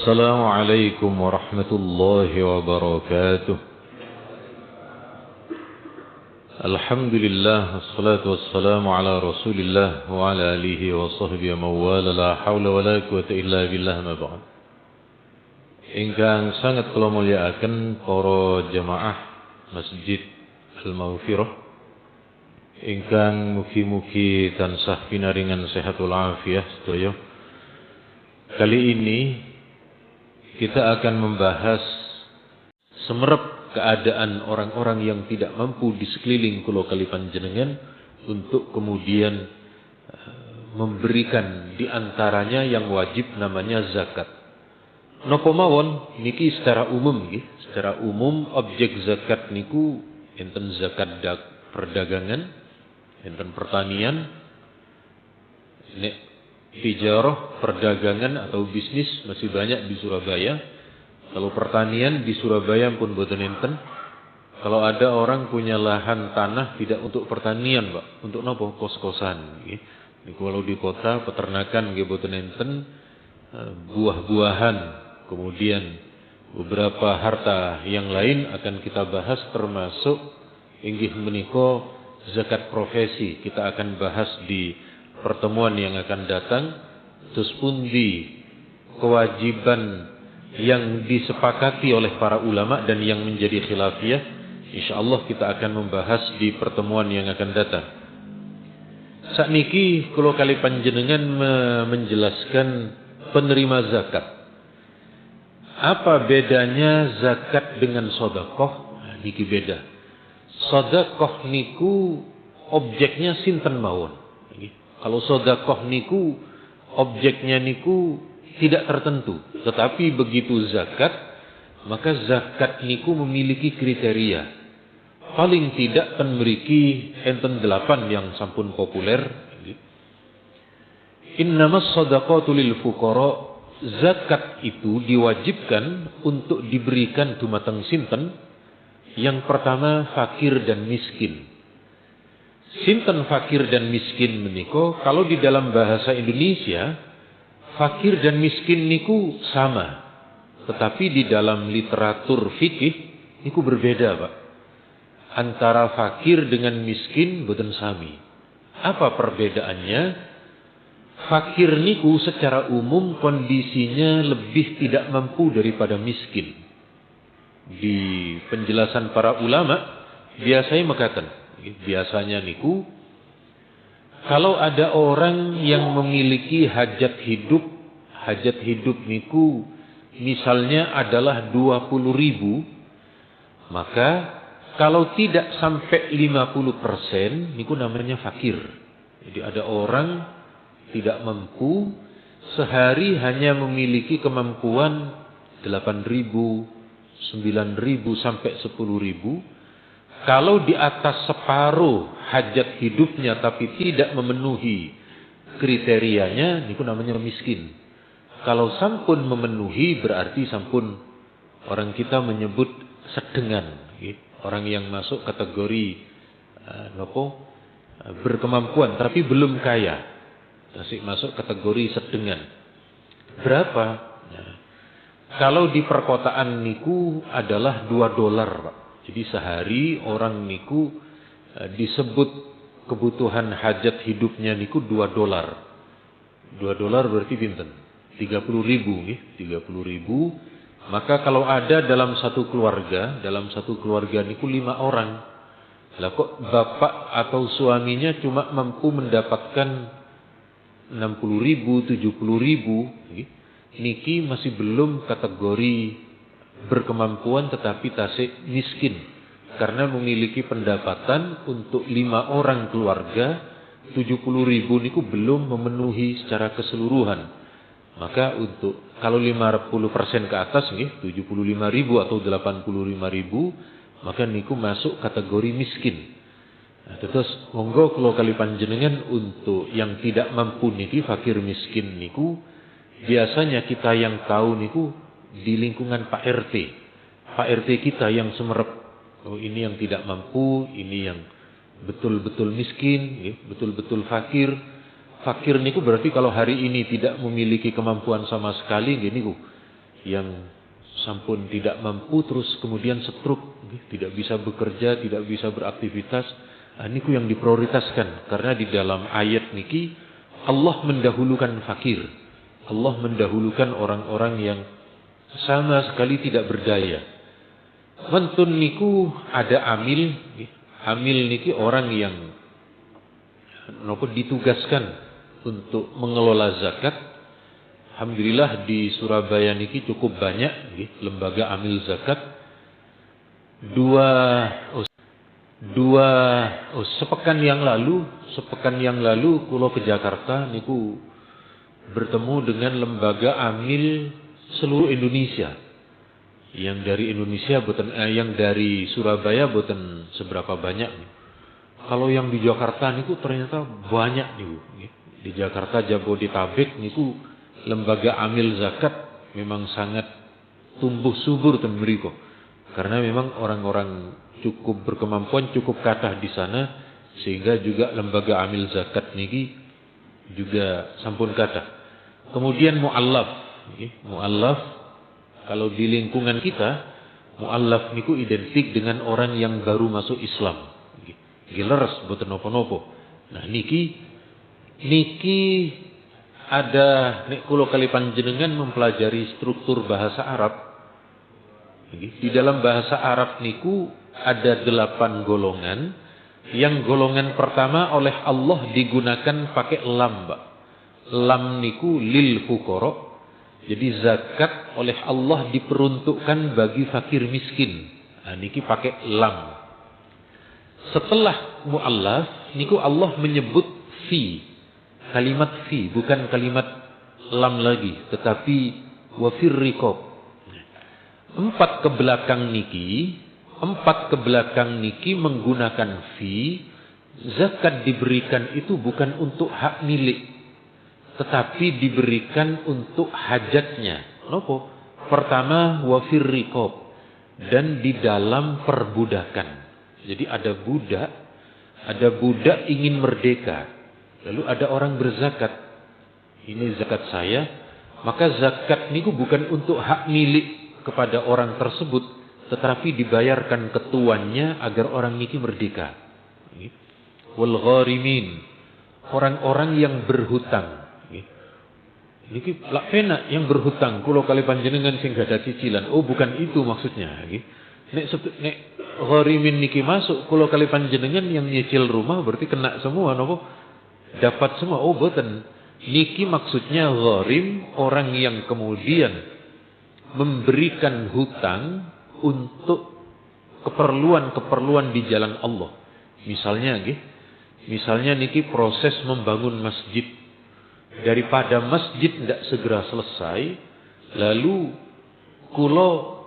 Assalamualaikum warahmatullahi wabarakatuh. Alhamdulillah, wassalatu wassalamu ala rasulillah wa ala alihi wa sahbihi mawala la hawla wa la quwata illa billah ma ba'd. Ingkang sangat kula mulyakaken para jamaah Masjid Al-Maghfirah ingkang mugi-mugi tansah pinaringan sehatul afiah sedaya. Kali ini kita akan membahas semerep keadaan orang-orang yang tidak mampu di sekeliling kula kali panjenengan untuk kemudian memberikan di antaranya yang wajib namanya zakat. Napa mawon niki secara umum nggih, secara umum objek zakat niku enten zakat perdagangan, enten pertanian, nek tijarah, perdagangan atau bisnis masih banyak di Surabaya. Kalau pertanian di Surabaya pun boten enten. Kalau ada orang punya lahan tanah tidak untuk pertanian, Pak, untuk nopo? Kos-kosan nggih. Niku kalau di kota peternakan nggih boten enten, buah-buahan, kemudian beberapa harta yang lain akan kita bahas termasuk inggih menika zakat profesi. Kita akan bahas di pertemuan yang akan datang. Terus pundi kewajiban yang disepakati oleh para ulama dan yang menjadi khilafiyah, insyaallah kita akan membahas di pertemuan yang akan datang. Sakniki kula kali panjenengan menjelaskan penerima zakat. Apa bedanya zakat dengan sedekah? Niki beda. Sedekah niku objeknya sinten mawon. Kalau sedekah niku objeknya niku tidak tertentu, tetapi begitu zakat, maka zakat niku memiliki kriteria. Paling tidak kan mriki enten 8 yang sampun populer. Innamas shadaqatu lil fuqara. Zakat itu diwajibkan untuk diberikan dumateng sinten? Yang pertama fakir dan miskin. Sinten fakir dan miskin menika? Kalau di dalam bahasa Indonesia, fakir dan miskin niku sama. Tetapi di dalam literatur fikih niku berbeda, Pak. Antara fakir dengan miskin boten sami. Apa perbedaannya? Fakir niku secara umum kondisinya lebih tidak mampu daripada miskin. Di penjelasan para ulama biasanya mengatakan, biasanya niku kalau ada orang yang memiliki hajat hidup niku misalnya adalah 20.000, maka kalau tidak sampai 50% niku namanya fakir. Jadi ada orang tidak mampu, sehari hanya memiliki kemampuan 8.000, 9.000 sampai 10.000. Kalau di atas separuh hajat hidupnya tapi tidak memenuhi kriterianya, niku namanya miskin. Kalau sampun memenuhi berarti sampun orang kita menyebut sedengan. Orang yang masuk kategori berkemampuan tapi belum kaya. Masih masuk kategori sedengan. Berapa? Nah, kalau di perkotaan niku adalah $2, Pak. Jadi sehari orang niku disebut kebutuhan hajat hidupnya niku $2. $2 berarti pinten? 30.000 nggih, 30.000. Maka kalau ada dalam satu keluarga niku 5 orang. Lah kok bapak atau suaminya cuma mampu mendapatkan 60.000, 70.000 nggih. Niki masih belum kategori berkemampuan tetapi tasik miskin, karena memiliki pendapatan untuk 5 orang keluarga 70.000 niku belum memenuhi secara keseluruhan. Maka untuk kalau 50% ke atas nggih 75.000 atau 85.000, maka niku masuk kategori miskin. Nah, terus monggo kula kali panjenengan untuk yang tidak mampu niki fakir miskin niku biasanya kita yang tahu niku di lingkungan Pak RT. Pak RT kita yang semerep. Oh, ini yang tidak mampu, ini yang betul-betul miskin, betul-betul fakir. Fakir niku berarti kalau hari ini tidak memiliki kemampuan sama sekali, niku yang sampun tidak mampu terus kemudian stroke, tidak bisa bekerja, tidak bisa beraktivitas. Niku yang diprioritaskan karena di dalam ayat niki Allah mendahulukan fakir. Allah mendahulukan orang-orang yang sama sekali tidak berdaya. Mantun niku ada amil. Amil niki orang yang ditugaskan untuk mengelola zakat. Alhamdulillah di Surabaya niki cukup banyak lembaga amil zakat. Sepekan yang lalu kula ke Jakarta niku bertemu dengan lembaga amil seluruh Indonesia. Yang dari Indonesia yang dari Surabaya boten seberapa banyak. Kalau yang di Jakarta niku ternyata banyak niku. Di Jakarta Jabodetabek niku lembaga amil zakat memang sangat tumbuh subur ten mriko. Karena memang orang-orang cukup berkemampuan, cukup kathah di sana sehingga juga lembaga amil zakat niki juga sampun kathah. Kemudian muallaf, kalau di lingkungan kita muallaf niku identik dengan orang yang baru masuk Islam. Gileres boten napa-napa. Nah niki ada nek kula kali panjenengan mempelajari struktur bahasa Arab. Di dalam bahasa Arab niku ada 8 golongan. Yang golongan pertama oleh Allah digunakan pakai lam, Pak. Lam niku lil fuqara. Jadi zakat oleh Allah diperuntukkan bagi fakir miskin. Nah, niki pakai lam. Setelah muallaf niku Allah menyebut fi. Kalimat fi, bukan kalimat lam lagi, tetapi wa fir riqab. 4 ke belakang niki menggunakan fi. Zakat diberikan itu bukan untuk hak milik, tetapi diberikan untuk hajatnya. Nopo? Pertama wa fir riqab, dan di dalam perbudakan. Jadi ada budak ingin merdeka. Lalu ada orang berzakat. Ini zakat saya, maka zakat niku bukan untuk hak milik kepada orang tersebut, tetapi dibayarkan ketuannya agar orang niki merdeka. Wal gharimin, orang-orang yang berhutang. Niki lak penak yang berhutang, kula kali panjenengan sing gada cicilan. Oh, bukan itu maksudnya. Nek gharimin niki masuk, kula kali panjenengan yang nyicil rumah berarti kena semua napa? Dapat semua. Oh, boten. Niki maksudnya gharim, orang yang kemudian memberikan hutang untuk keperluan-keperluan di jalan Allah. Misalnya niki proses membangun masjid. Daripada masjid tidak segera selesai, lalu kula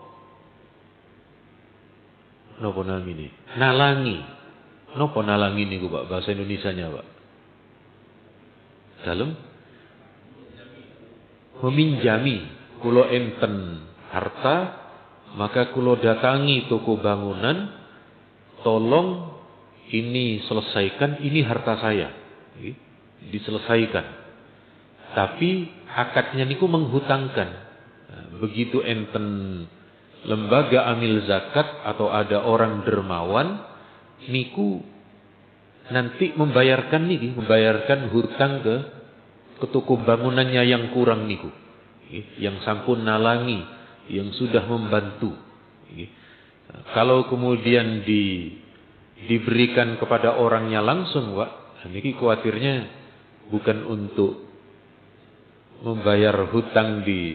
napa namine? Nalangi. Napa nalangi niku, Pak? Bahasa Indonesianya, Pak. Dalem meminjami. Kulo enten harta, maka kulo datangi toko bangunan, tolong ini selesaikan, ini harta saya. Diselesaikan. Tapi akadnya niku menghutangkan. Nah, begitu enten lembaga amil zakat atau ada orang dermawan, niku nanti membayarkan hutang ke toko bangunannya yang kurang niku. Yang sampun nalangi, yang sudah membantu. Kalau kemudian diberikan kepada orangnya langsung, Pak, niki khawatirnya bukan untuk membayar hutang di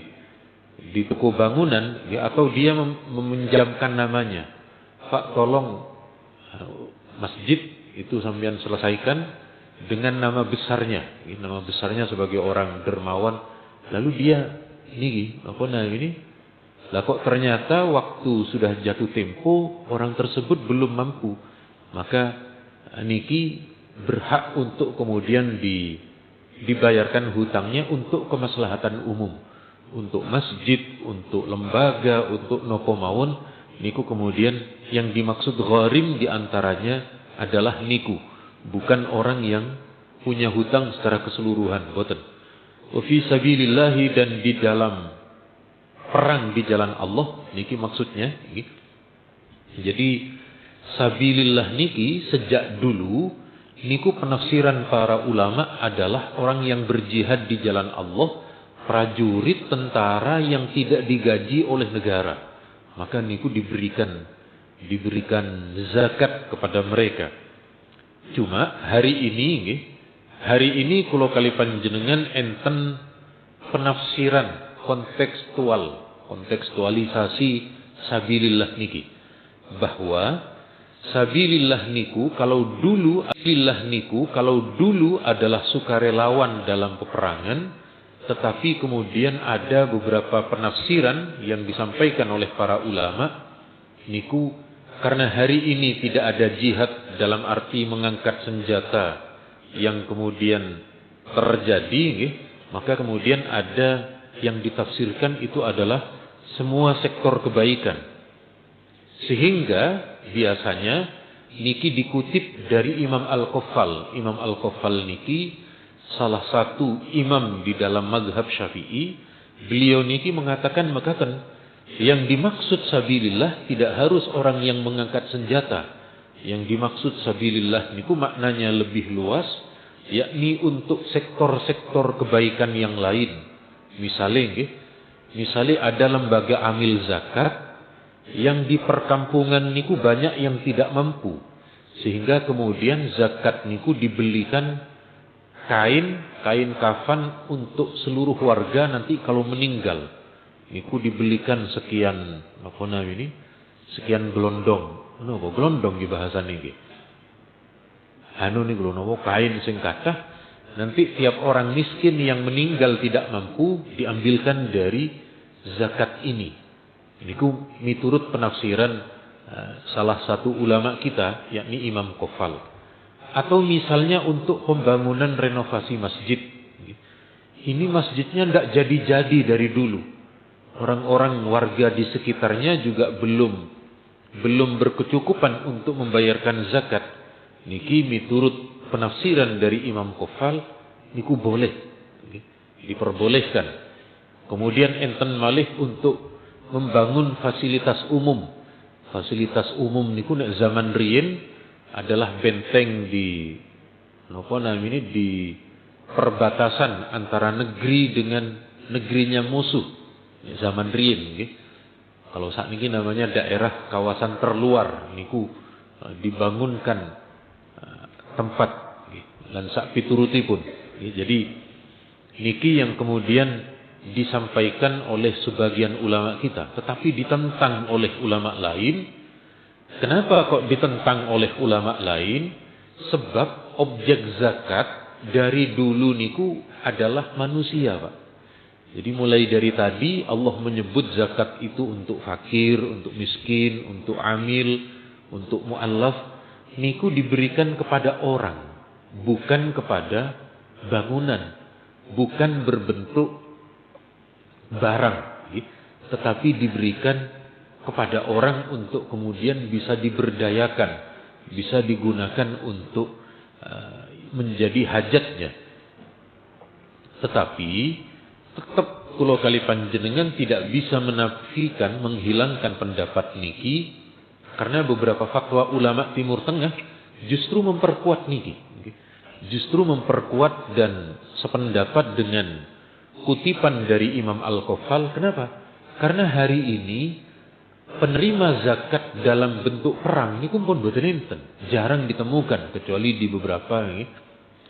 toko bangunan, atau dia meminjamkan namanya. Pak, tolong masjid itu sampean selesaikan dengan nama besarnya. Nama besarnya sebagai orang dermawan. Lalu dia lah kok ternyata waktu sudah jatuh tempo orang tersebut belum mampu, maka niki berhak untuk kemudian dibayarkan hutangnya untuk kemaslahatan umum, untuk masjid, untuk lembaga, untuk nopo mawon. Niku kemudian yang dimaksud gharim diantaranya adalah niku, bukan orang yang punya hutang secara keseluruhan, boten. Wa fi sabilillah, dan di dalam perang di jalan Allah niki maksudnya nggih. Jadi sabilillah niki sejak dulu niku penafsiran para ulama adalah orang yang berjihad di jalan Allah, prajurit tentara yang tidak digaji oleh negara. Maka niku diberikan zakat kepada mereka. Cuma hari ini kula kali panjenengan enten penafsiran kontekstualisasi sabilillah niki, bahwa sabilillah niku kalau dulu adalah sukarelawan dalam peperangan, tetapi kemudian ada beberapa penafsiran yang disampaikan oleh para ulama niku karena hari ini tidak ada jihad dalam arti mengangkat senjata yang kemudian terjadi, maka kemudian ada yang ditafsirkan itu adalah semua sektor kebaikan. Sehingga biasanya niki dikutip dari Imam Al-Qaffal. Imam Al-Qaffal niki salah satu imam di dalam mazhab Syafi'i. Beliau niki mengatakan makakan yang dimaksud sabilillah tidak harus orang yang mengangkat senjata. Yang dimaksud sabilillah niku maknanya lebih luas, yakni untuk sektor-sektor kebaikan yang lain. Misalnya ada lembaga amil zakat yang di perkampungan niku banyak yang tidak mampu, sehingga kemudian zakat niku dibelikan kain kafan untuk seluruh warga nanti kalau meninggal niku dibelikan sekian sekian gelondong. Napa gelondong di bahasa niki? Anu niku lho kain sing kathah, nanti tiap orang miskin yang meninggal tidak mampu diambilkan dari zakat ini. Niku miturut penafsiran salah satu ulama kita, yakni Imam Qaffal. Atau misalnya untuk pembangunan renovasi masjid. Ini masjidnya tidak jadi-jadi dari dulu. Orang-orang warga di sekitarnya juga belum berkecukupan untuk membayarkan zakat. Niki miturut penafsiran dari Imam Qaffal, niku boleh, diperbolehkan. Kemudian enten malih untuk membangun fasilitas umum. Fasilitas umum niku nek zaman riyin adalah benteng di perbatasan antara negeri dengan negerinya musuh. Zaman riyin nggih. Kalau saat ini namanya daerah kawasan terluar niku dibangunkan tempat lan sak piturutipun. Jadi niki yang kemudian disampaikan oleh sebagian ulama kita, tetapi ditentang oleh ulama lain. Kenapa kok ditentang oleh ulama lain? Sebab objek zakat dari dulu niku adalah manusia, Pak. Jadi mulai dari tadi Allah menyebut zakat itu untuk fakir, untuk miskin, untuk amil, untuk mu'allaf, niku diberikan kepada orang, bukan kepada bangunan, bukan berbentuk barang, tetapi diberikan kepada orang untuk kemudian bisa diberdayakan, bisa digunakan untuk menjadi hajatnya. Tetapi tetap kula kali panjenengan tidak bisa menafikan, menghilangkan pendapat niki, karena beberapa fatwa ulama Timur Tengah justru memperkuat niki, justru memperkuat dan sependapat dengan kutipan dari Imam Al-Qaffal. Kenapa? Karena hari ini penerima zakat dalam bentuk perang niku pun boten enten, jarang ditemukan kecuali di beberapa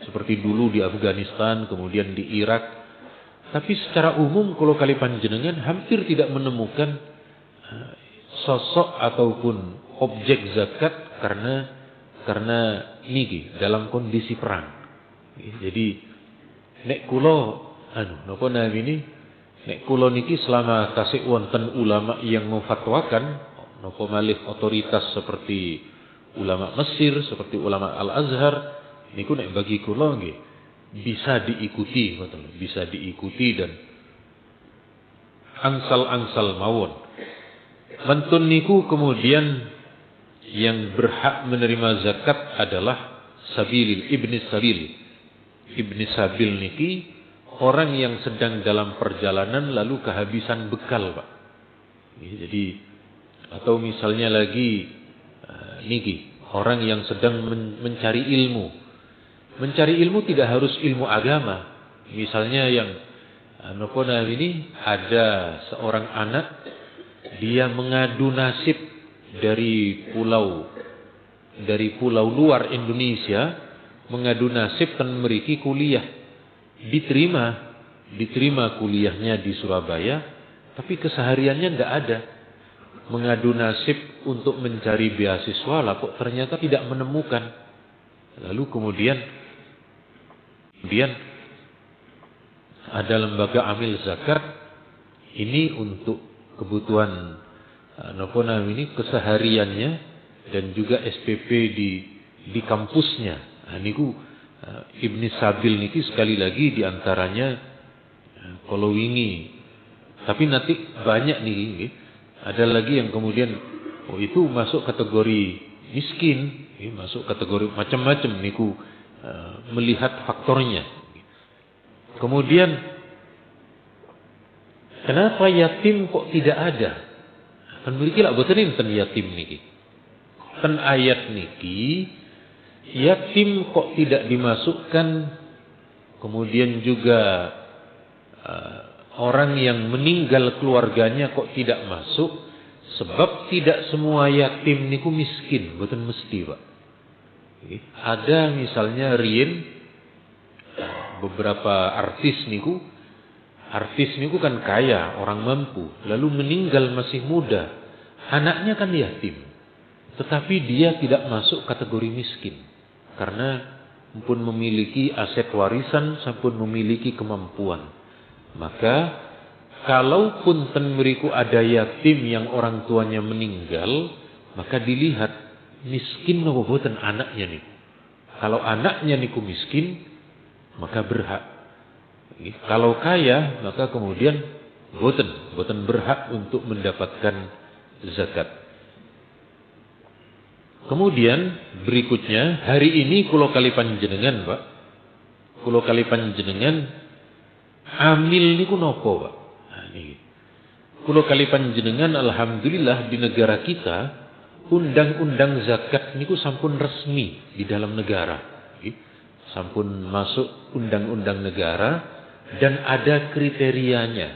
seperti dulu di Afghanistan, kemudian di Irak. Tapi secara umum kalau kali panjenengan hampir tidak menemukan sosok ataupun objek zakat karena niki dalam kondisi perang. Jadi nek kula nek kula niki selama tasik wonten ulama yang memfatwakan, napa malih otoritas seperti ulama Mesir, seperti ulama Al-Azhar, niku nek bagi kula nggih bisa diikuti, bisa diikuti dan angsal-angsal mawon. Mantun niku kemudian yang berhak menerima zakat adalah ibni sabil niki orang yang sedang dalam perjalanan lalu kehabisan bekal, Pak. Jadi atau misalnya lagi orang yang sedang mencari ilmu. Mencari ilmu tidak harus ilmu agama. Misalnya yang ini ada seorang anak, dia mengadu nasib dari pulau luar Indonesia, mengadu nasib kan meriki kuliah. Diterima kuliahnya di Surabaya, tapi kesehariannya enggak ada. Mengadu nasib untuk mencari beasiswa lah kok ternyata tidak menemukan. Lalu kemudian ada lembaga amil zakat ini untuk kebutuhan kesehariannya dan juga SPP di kampusnya. Niku Ibn Sabil niki sekali lagi diantaranya kalau wingi. Tapi nanti banyak nih. Ada lagi yang kemudian itu masuk kategori miskin, masuk kategori macam-macam niku melihat faktornya. Kemudian kenapa yatim kok tidak ada? Kan mriki lak boten enten yatim niki. Kan ayat niki yatim kok tidak dimasukkan, kemudian juga orang yang meninggal keluarganya kok tidak masuk, sebab tidak semua yatim niku miskin, boten mesti, Pak. Ada misalnya riyen beberapa artis niku kan kaya, orang mampu, lalu meninggal masih muda, anaknya kan yatim, tetapi dia tidak masuk kategori miskin karena pun memiliki aset warisan sampun memiliki kemampuan. Maka kalaupun ten meriku ada yatim yang orang tuanya meninggal, maka dilihat miskin napa boten anaknya niku. Kalau anaknya niku miskin, maka berhak. Kalau kaya, maka kemudian boten berhak untuk mendapatkan zakat. Kemudian berikutnya, hari ini kula kali panjenengan, Pak. Kula kali panjenengan amil niku napa, Pak? Kula kali panjenengan alhamdulillah di negara kita undang-undang zakat niku sampun resmi di dalam negara. Sampun masuk undang-undang negara dan ada kriterianya.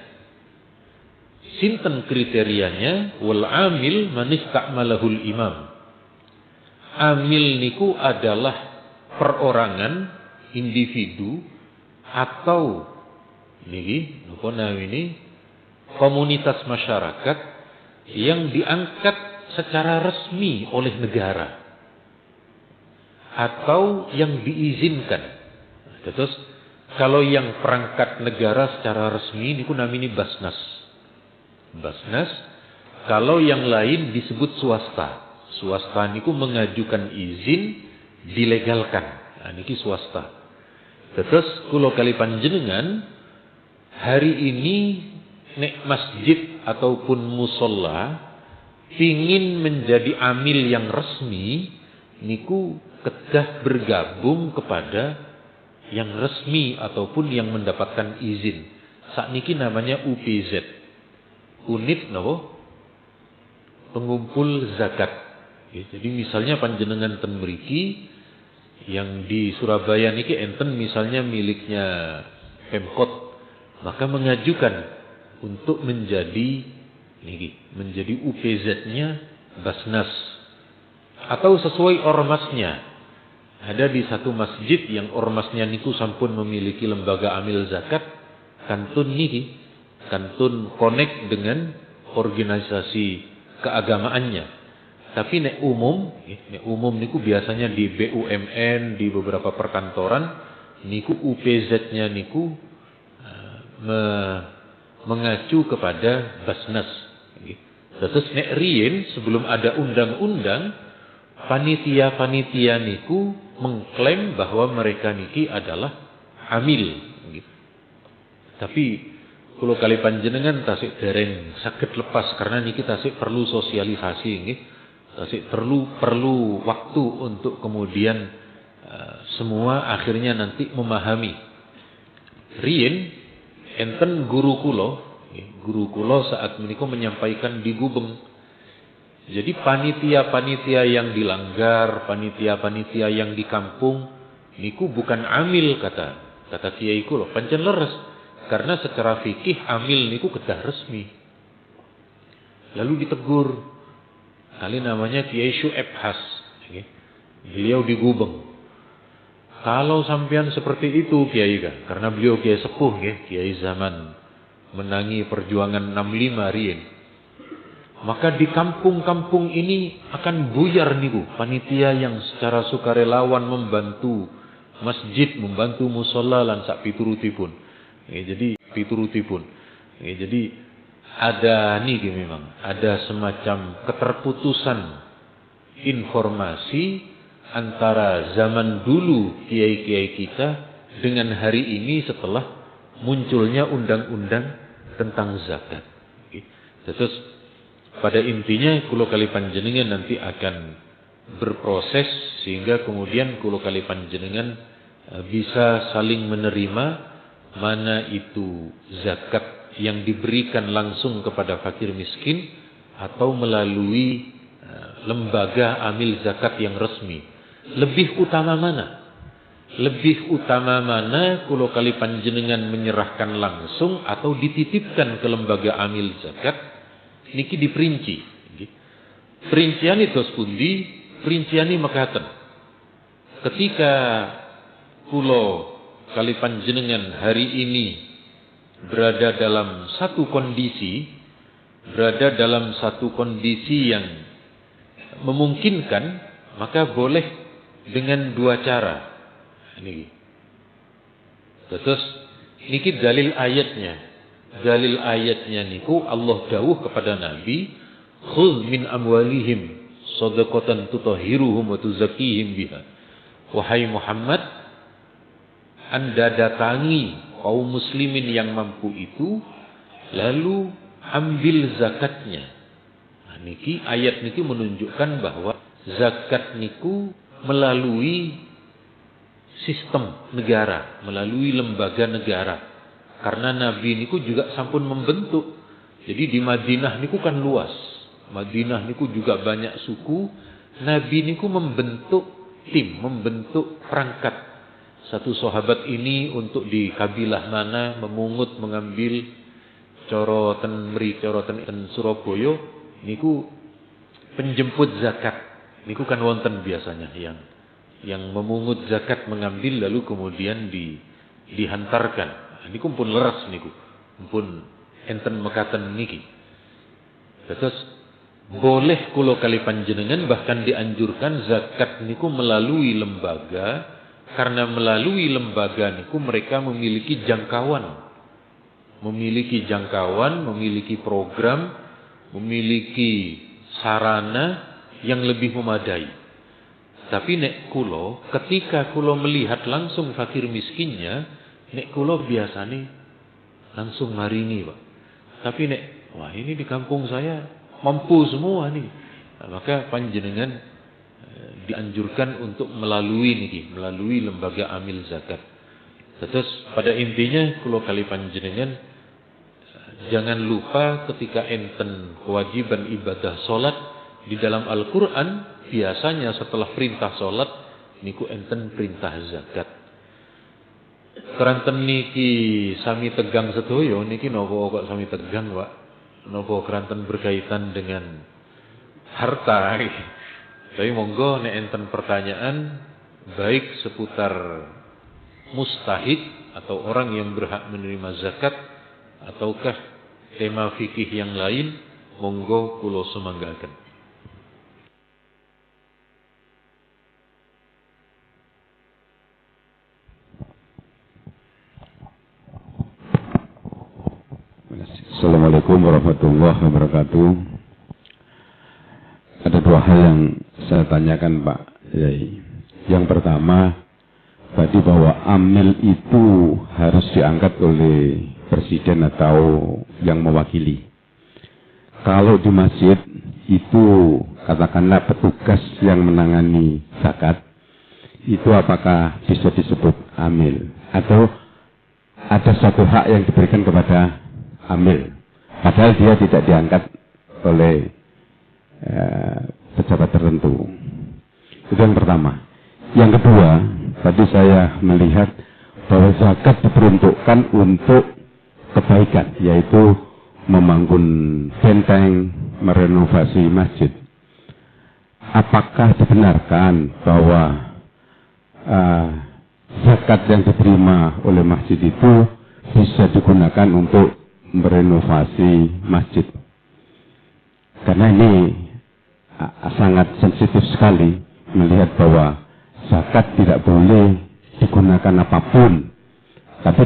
Sinten kriterianya? Wal amil man ista'malahul imam. Amil niku adalah perorangan, individu atau komunitas masyarakat yang diangkat secara resmi oleh negara atau yang diizinkan. Terus kalau yang perangkat negara secara resmi niku namanya Basnas. Basnas. Kalau yang lain disebut swasta. Swasta niku mengajukan izin dilegalkan. Niki swasta. Terus kula kali panjenengan hari ini nek masjid ataupun musola pingin menjadi amil yang resmi niku kedah bergabung kepada yang resmi ataupun yang mendapatkan izin. Sakniki namanya UPZ. Unit pengumpul zakat. Jadi misalnya panjenengan ten mriki yang di Surabaya niki enten misalnya miliknya Pemkot, maka mengajukan untuk menjadi UPZ-nya Basnas atau sesuai ormasnya. Ada di satu masjid yang ormasnya niku sampun memiliki lembaga amil zakat, kantun connect dengan organisasi keagamaannya. Tapi nek umum niku biasanya di BUMN, di beberapa perkantoran niku UPZ-nya niku mengacu kepada Basnas. Terus nek riyen sebelum ada undang-undang, panitia-panitia niku mengklaim bahwa mereka niki adalah amil. Tapi kula kali panjenengan tasik dereng saged lepas karena niki tasik perlu sosialisasi nggih. Tasik perlu waktu untuk kemudian semua akhirnya nanti memahami. Riyen enten guru kula saat menika menyampaikan di Gubeng. Jadi panitia-panitia yang dilanggar, panitia-panitia yang di kampung niku bukan amil kata kiai kula, pancen leres. Karena secara fikih amil niku kedah resmi. Lalu ditegur. Kali namanya Kiai Syu'aib Has. Beliau di Gubeng. Kalau sampean seperti itu Kiai kan, karena beliau Kiai sepuh Kiai zaman menangi perjuangan 65 riyen. Maka di kampung-kampung ini akan buyar niku panitia yang secara sukarelawan membantu masjid, membantu mushola lan sak piturutipun. Jadi piturutipun. Jadi ada niki memang ada semacam keterputusan informasi antara zaman dulu kiai-kiai kita dengan hari ini setelah munculnya undang-undang tentang zakat. Terus pada intinya kulo kali panjenengan nanti akan berproses sehingga kemudian kulo kali panjenengan bisa saling menerima mana itu zakat yang diberikan langsung kepada fakir miskin atau melalui lembaga amil zakat yang resmi. Lebih utama mana? Lebih utama mana kulo kali panjenengan menyerahkan langsung atau dititipkan ke lembaga amil zakat? Niki diperinci. Perincian itu sepundi, perincian ini mekaten. Ketika kulo kali panjenengan hari ini berada dalam satu kondisi yang memungkinkan, maka boleh dengan dua cara. Niki. Terus niki dalil ayatnya. Dalil ayatnya niku Allah dawuh kepada Nabi, "Khudz min amwalihim shadaqatan tutahhiruhum wa tuzakkihim biha." Wahai Muhammad, Anda datangi kaum muslimin yang mampu itu, lalu ambil zakatnya. Nah, niki ayat niki menunjukkan bahwa zakat niku melalui sistem negara, melalui lembaga negara. Karena Nabi niku juga sampun membentuk. Jadi di Madinah niku kan luas. Madinah niku juga banyak suku. Nabi niku membentuk tim, membentuk perangkat. Satu sahabat ini untuk di kabilah mana memungut mengambil coroten Surabaya niku penjemput zakat. Niku kan wonten biasanya yang memungut zakat mengambil lalu kemudian dihantarkan. Niku pun leres niku. Pun enten mekaten niki. Terus boleh kula kali panjenengan bahkan dianjurkan zakat niku melalui lembaga, karena melalui lembaga niku mereka memiliki jangkauan, memiliki program, memiliki sarana yang lebih memadai. Tapi nek kula ketika kula melihat langsung fakir miskinnya, nek kula biasane langsung maringi, Pak. Tapi nek wah ini di kampung saya mampu semua nih. Nah, maka panjenengan dianjurkan untuk melalui lembaga amil zakat. Terus pada intinya kula kali panjenengan jangan lupa ketika enten kewajiban ibadah salat di dalam Al-Qur'an biasanya setelah perintah salat niku enten perintah zakat. Keranten niki sami tegang sedoyo niki napa kok sami tegang, Pak? Napa keranten berkaitan dengan harta? Tapi monggo nek enten pertanyaan baik seputar mustahik atau orang yang berhak menerima zakat ataukah tema fikih yang lain, monggo kula sumanggaken. Assalamualaikum warahmatullahi wabarakatuh. Ada dua hal yang saya tanyakan Pak Yai. Yang pertama, tadi bahwa amil itu harus diangkat oleh presiden atau yang mewakili. Kalau di masjid itu katakanlah petugas yang menangani zakat, itu apakah bisa disebut amil? Atau ada suatu hak yang diberikan kepada amil, padahal dia tidak diangkat oleh pejabat tertentu. Itu yang pertama. Yang kedua, tadi saya melihat bahwa zakat diperuntukkan untuk kebaikan, yaitu membangun benteng, merenovasi masjid. Apakah dibenarkan bahwa zakat yang diterima oleh masjid itu bisa digunakan untuk merenovasi masjid? Karena ini sangat sensitif sekali melihat bahwa zakat tidak boleh digunakan apapun. Tapi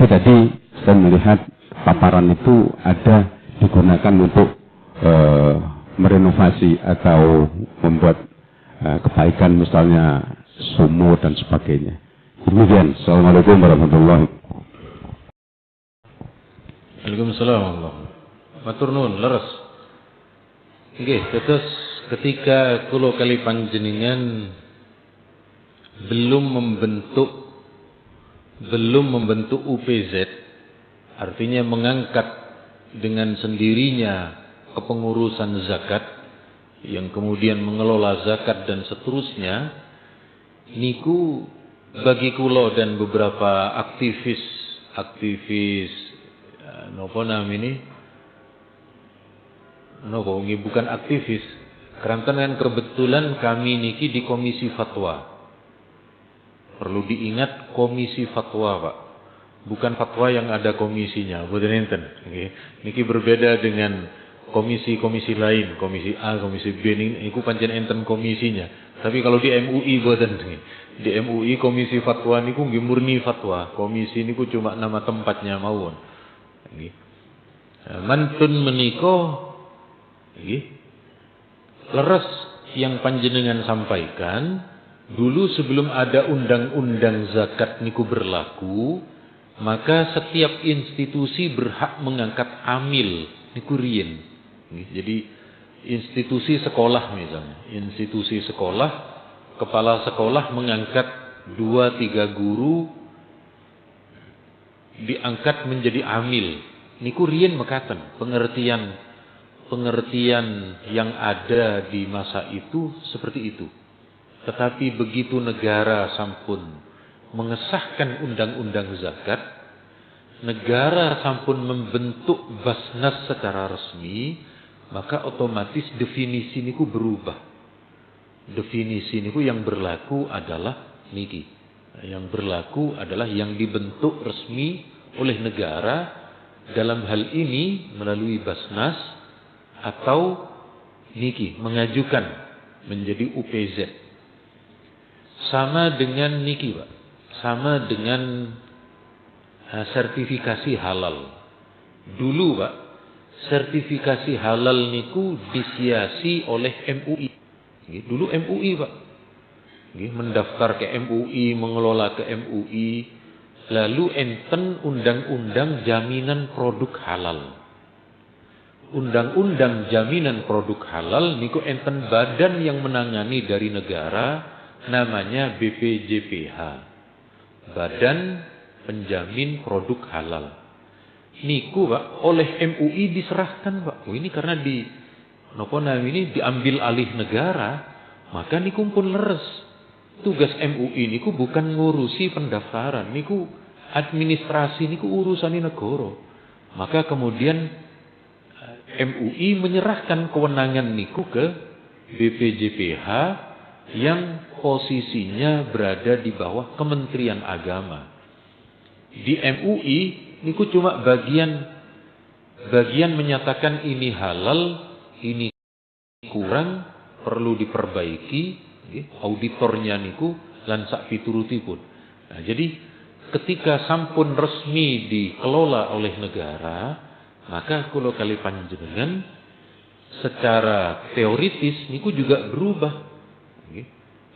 tadi saya melihat paparan itu ada digunakan untuk merenovasi atau membuat kebaikan, misalnya sumur dan sebagainya. Demikian. Assalamualaikum warahmatullahi wabarakatuh. Waalaikumsalam warahmatullahi wabarakatuh. Matur nuwun leres. Nggih, terus ketika kula kali panjenengan belum membentuk UPZ, artinya mengangkat dengan sendirinya kepengurusan zakat yang kemudian mengelola zakat dan seterusnya, niku bagi kula dan beberapa aktivis napa namine napa bukan aktivis, keranten kebetulan kami niki di komisi fatwa. Perlu diingat komisi fatwa, Pak. Bukan fatwa yang ada komisinya, boten enten. Niki berbeda dengan komisi-komisi lain, komisi A, komisi B niku pancen enten komisinya. Tapi kalau di MUI boten. Di MUI komisi fatwa niku nggih murni fatwa. Komisi niku cuma nama tempatnya mawon. Nggih. Mantun menika nggih. Leres yang panjenengan sampaikan, dulu sebelum ada undang-undang zakat niku berlaku, maka setiap institusi berhak mengangkat amil niku riyen. Jadi institusi sekolah misalnya, institusi sekolah, kepala sekolah mengangkat 2-3 guru diangkat menjadi amil. Niku riyen mekaten pengertian yang ada di masa itu seperti itu. Tetapi begitu negara sampun mengesahkan undang-undang zakat, negara sampun membentuk Basnas secara resmi, maka otomatis definisi niku berubah. Definisi niku yang berlaku adalah niki. Yang berlaku adalah yang dibentuk resmi oleh negara, dalam hal ini melalui Basnas atau niki mengajukan menjadi UPZ. Sama dengan niki, Pak. Sama dengan sertifikasi halal. Dulu, Pak, sertifikasi halal niku disiasi oleh MUI. Dulu MUI, Pak. Mendaftar ke MUI, mengelola ke MUI. Lalu enten undang-undang jaminan produk halal. Undang-undang jaminan produk halal niku enten badan yang menangani dari negara, namanya BPJPH. Badan Penjamin Produk Halal. Niku, Pak, oleh MUI diserahkan, Pak. Ini karena diambil alih negara, maka niku pun leres. Tugas MUI niku bukan ngurusi pendaftaran, niku administrasi, niku urusan negara. Maka kemudian MUI menyerahkan kewenangan niku ke BPJPH yang posisinya berada di bawah Kementerian Agama. Di MUI niku cuma bagian menyatakan ini halal, ini kurang, perlu diperbaiki. Auditornya niku lan sak piturutipun. Nah, jadi ketika sampun resmi dikelola oleh negara, maka kula kali panjenengan secara teoritis niku juga berubah.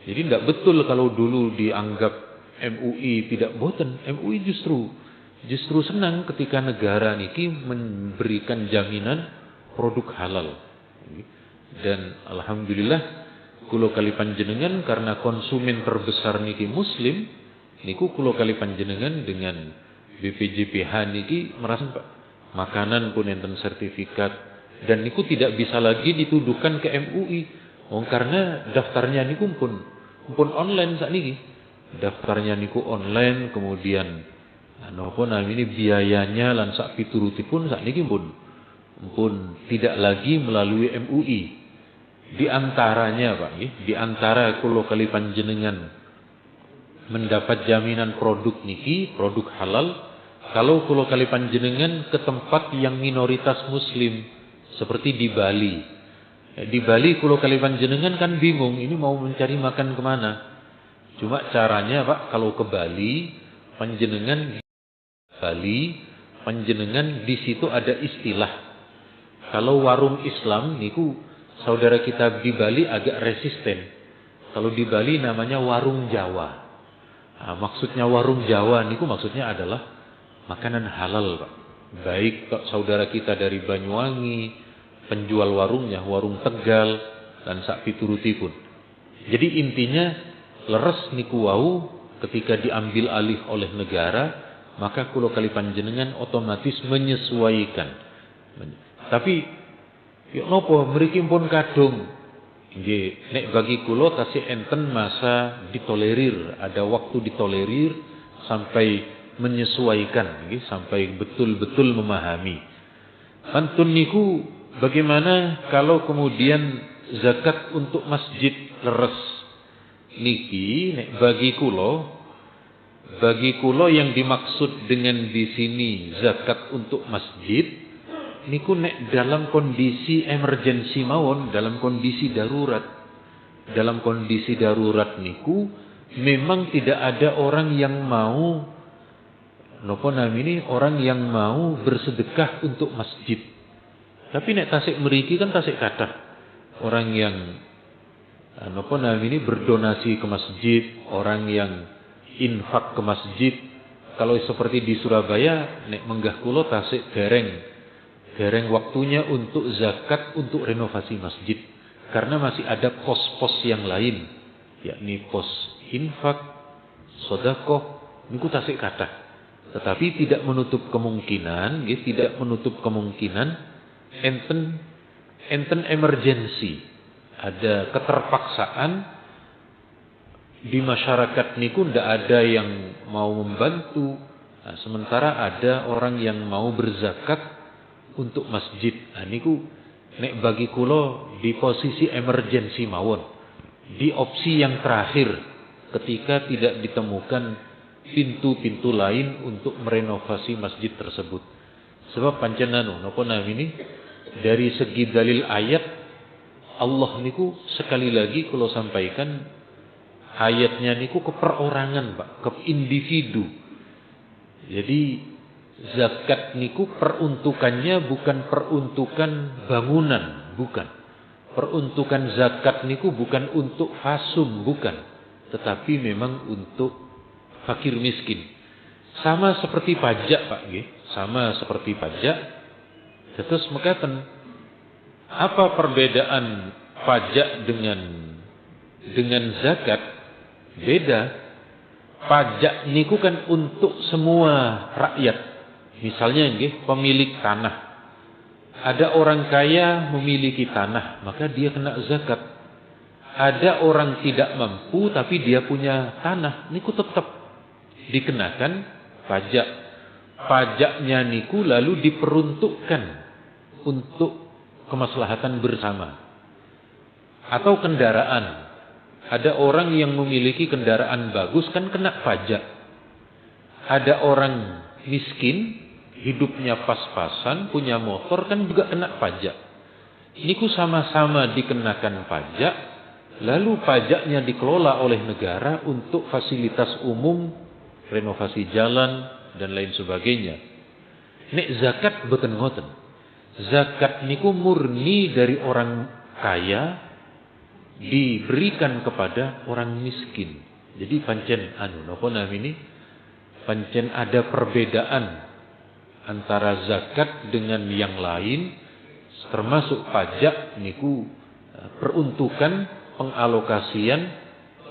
Jadi tidak betul kalau dulu dianggap MUI tidak boten. MUI justru senang ketika negara niki memberikan jaminan produk halal. Dan alhamdulillah Kulo kali panjenengan karena konsumen terbesar niki muslim, niku kulo kali panjenengan dengan BPJPH niki merasa makanan pun enten sertifikat, dan niku tidak bisa lagi dituduhkan ke MUI. Karena daftarnya niku pun online saat niki. Daftarnya niku online, kemudian ini biayanya lan sak piturutipun saat niki pun tidak lagi melalui MUI. Di antaranya Pak, di antara kulo kali panjenengan mendapat jaminan produk niki, produk halal, kalau kulo kali panjenengan ke tempat yang minoritas muslim, seperti di Bali. Di Bali kulo kali panjenengan kan bingung, ini mau mencari makan kemana. Cuma caranya Pak, kalau ke Bali, panjenengan di situ ada istilah. Kalau warung Islam niku saudara kita di Bali agak resisten. Kalau di Bali namanya warung Jawa. Maksudnya warung Jawa niku maksudnya adalah makanan halal, Pak. Baik saudara kita dari Banyuwangi, penjual warungnya, warung Tegal dan sak piturutipun. Jadi intinya leres niku wau ketika diambil alih oleh negara, maka kulo kali panjenengan otomatis menyesuaikan. Tapi ya nopo mriki pun kadung nggih, nek bagi kula tasih enten masa ditolerir, ada waktu ditolerir sampai menyesuaikan nggih, sampai betul-betul memahami. Pantun niku bagaimana kalau kemudian zakat untuk masjid leres niki, nek bagi kula yang dimaksud dengan di sini zakat untuk masjid niku nek dalam kondisi emergensi mawon, dalam kondisi darurat. Dalam kondisi darurat niku memang tidak ada orang yang mau orang yang mau bersedekah untuk masjid. Tapi nek tasik mriki kan tasik kathah orang yang berdonasi ke masjid, orang yang infak ke masjid. Kalau seperti di Surabaya nek menggah kula tasik dereng waktunya untuk zakat untuk renovasi masjid, karena masih ada pos-pos yang lain, yakni pos infak, sedekah niku tasik kathah. Tetapi tidak menutup kemungkinan enten emergensi, ada keterpaksaan di masyarakat niku ndak ada yang mau membantu. Sementara ada orang yang mau berzakat untuk masjid. Niku nek bagi kula di posisi emergensi mawon, di opsi yang terakhir ketika tidak ditemukan pintu-pintu lain untuk merenovasi masjid tersebut. Sebab pancen dari segi dalil ayat Allah niku sekali lagi kula sampaikan, ayatnya niku ke perorangan Pak, ke individu. Jadi zakat niku peruntukannya bukan peruntukan bangunan, bukan. Peruntukan zakat niku bukan untuk fasum, bukan. Tetapi memang untuk fakir miskin. Sama seperti pajak Pak nggih, sama seperti pajak. Terus mekaten, apa perbedaan pajak dengan zakat? Beda. Pajak niku kan untuk semua rakyat. Misalnya nggih, pemilik tanah. Ada orang kaya memiliki tanah, maka dia kena zakat. Ada orang tidak mampu tapi dia punya tanah, niku tetap dikenakan pajak. Pajaknya niku lalu diperuntukkan untuk kemaslahatan bersama. Atau kendaraan. Ada orang yang memiliki kendaraan bagus kan kena pajak. Ada orang miskin, hidupnya pas-pasan, punya motor kan juga kena pajak. Niku sama-sama dikenakan pajak, lalu pajaknya dikelola oleh negara untuk fasilitas umum, renovasi jalan dan lain sebagainya. Nek zakat boten ngoten. Zakat niku murni dari orang kaya diberikan kepada orang miskin. Jadi pancen pancen ada perbedaan antara zakat dengan yang lain, termasuk pajak niku peruntukan pengalokasian,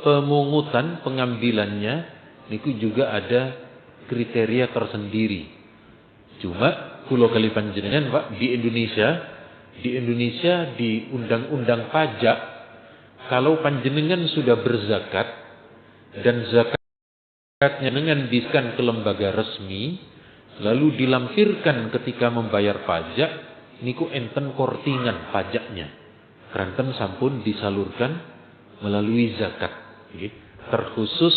pemungutan, pengambilannya niku juga ada kriteria tersendiri. Cuma kula kali panjenengan Pak, di Indonesia di undang-undang pajak, kalau panjenengan sudah berzakat dan zakatnya dengan diskan ke lembaga resmi, lalu dilampirkan ketika membayar pajak, niku enten kortingan pajaknya. Kranten sampun disalurkan melalui zakat. Terkhusus